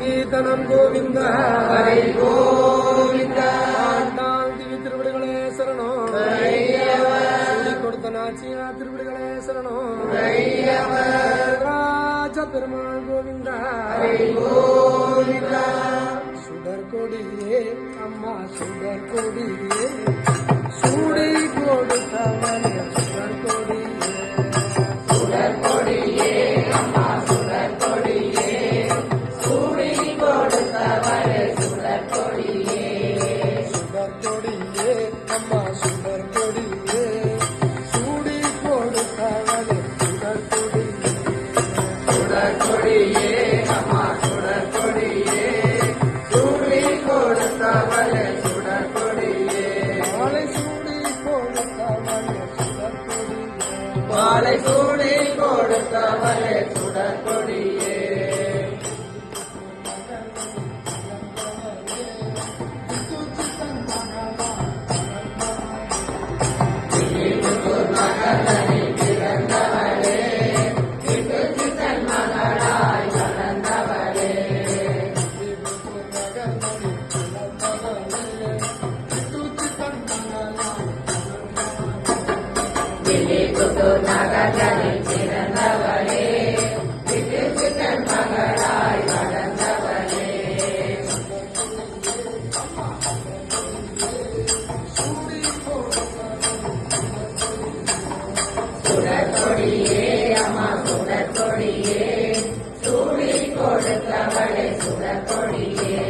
கீர்த்தனம் கோவிந்த ஹரி கோவிந்த. ஆண்டாள் திவ்ய திருவிடுகளே சரணம். சூடி கொடுத்த நாச்சியா திருவிடுகளே சரணம். ராஜ பெருமாள் கோவிந்த ஹரி கோவிந்த. சுடர் கொடியே அம்மா சுடர் கொடியே சூடி கொடுத்தவனே சுடர் கொடியே. சுடர் கொடியே அம்மா சுடர் கொடியே சூடி கொடுத்தவளே சுடர் கொடியே. சுடர் கொடியே அம்மா சுடர் கொடியே சூடி கொடுத்தவனே சுடர் கொடியே. சுடர் கொடியே அம்மா சுடர் கொடியே சூடி கொடுத்தவளே சுடர் கொடியே. மாலை சூடி கொடுத்தவனே சுடர் கொடியே. மாலை சூடி கொடுத்தவளே சுடர் கொடியே. நகரில் பிறந்தவளே சித்தன் மகளாய் வளர்ந்தவளே. வில்லிபுத்தூர் நகரில் பிறந்தவளே சித்தன் மகளாய் வளர்ந்தவளே. சுடர் கொடியே அம்மா சுடர் கொடியே சூடி கொடுத்தவளே சுடர் கொடியே.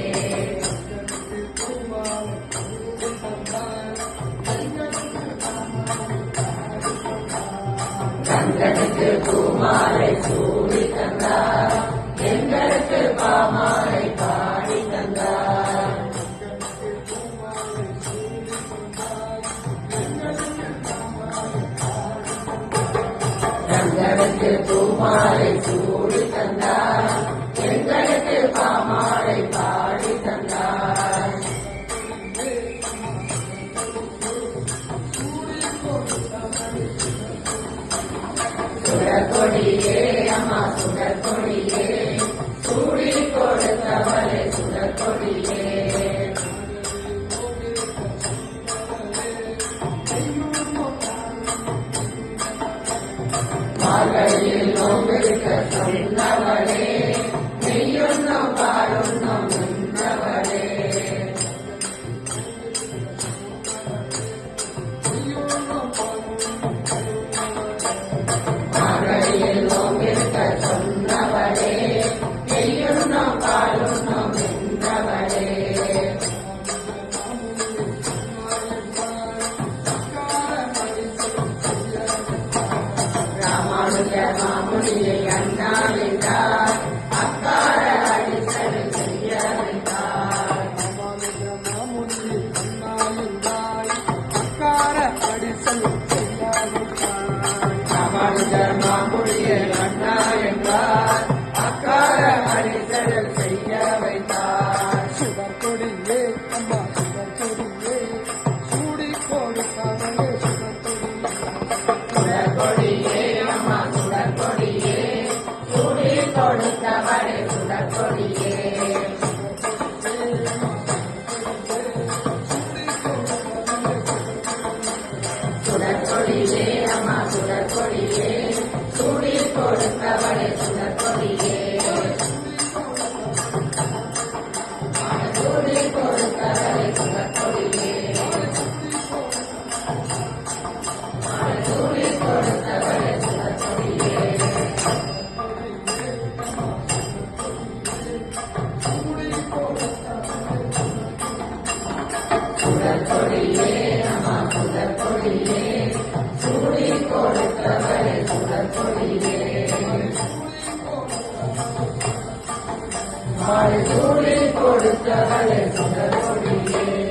கண்களுக்கு பூமாலை சூடி தந்தார் எங்களுக்கு பாமாலை பாடி தந்தார். கண்களுக்கு பூமாலை சூடி தந்தார் எங்களுக்கு பாமாலை பாடி தந்தார். சுடர் கொடியே அம்மா சுடர் கொடியே சூடி கொடுத்தவளே சுடர் கொடியே. மார்கழியில் நோம்பிருக்க சொன்னவளே நெய்யுண்ணும் பாலுண்ணும் நின்றவளே. மார்கழியில் நோம்பிருக்க சொன்னவளே நெய்யுண்ணும் பாலுண்ணும் நின்றவளே. ராமானுஜ மாமுனியை அண்ணாவிட்டார் அக்கார அடிசல் செய்ய வைத்தார். மாமுனி அண்ணாயில்லாய் அக்கார அடிசல் செய்யாவிட்டாய். ராமானுஜ மாமுனியை அண்ணா என்றார் அக்கார அடிசல் செய்ய வைத்தார். சுடர் கொடியே அம்மா சுடர் கொடியே சூடி கொடுத்தவனே சுடர் கொடியே. சுடர் கொடியே அம்மா சுடர் கொடியே சூடி கொடுத்தவளே சுடர் கொடியே. சுடர் கொடியே அம்மா சுடர் கொடியே சூடி கொடுத்தவளே சுடர் கொடியே. சூடி கொடுத்தவளே சுடர் கொடியே. சூடி கொடுத்தவளே சுடர் கொடியே. சுடர் கொடியே அம்மா சுடர் கொடியே சூடி கொடுத்தவளே சுடர் கொடியே. சூடி கொடுத்தவளே சுடர் கொடியே.